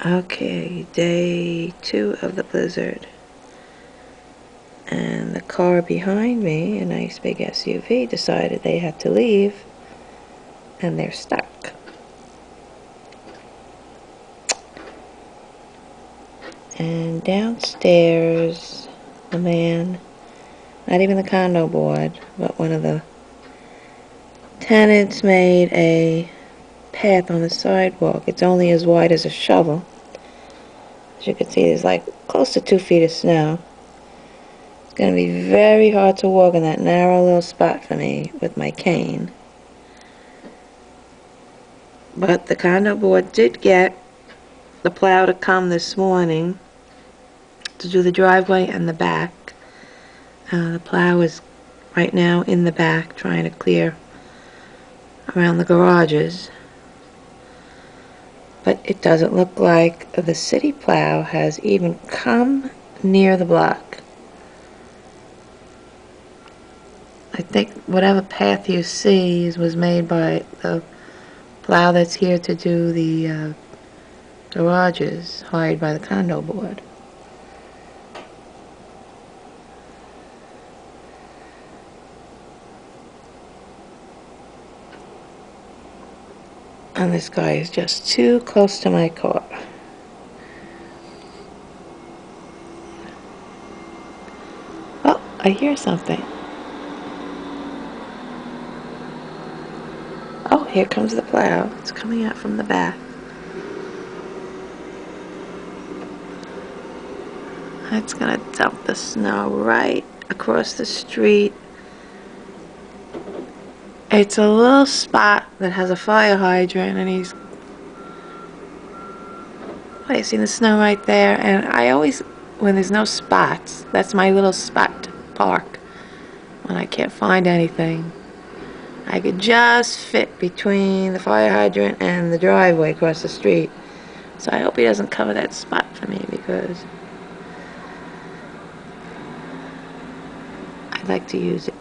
Okay, day 2 of the blizzard. And the car behind me, a nice big SUV, decided they had to leave, and they're stuck. And downstairs, the man, not even the condo board, but one of the tenants made a path on the sidewalk. It's only as wide as a shovel. As you can see, there's like close to 2 feet of snow. It's going to be very hard to walk in that narrow little spot for me with my cane. But the condo board did get the plow to come this morning to do the driveway and the back. The plow is right now in the back trying to clear around the garages. But it doesn't look like the city plow has even come near the block. I think whatever path you see was made by the plow that's here to do the garages, hired by the condo board. And this guy is just too close to my car. Oh, I hear something. Oh, here comes the plow. It's coming out from the back. It's gonna dump the snow right across the street. It's a little spot that has a fire hydrant, and he's... Oh, you see the snow right there? And I always, when there's no spots, that's my little spot to park. When I can't find anything, I could just fit between the fire hydrant and the driveway across the street. So I hope he doesn't cover that spot for me, because I'd like to use it.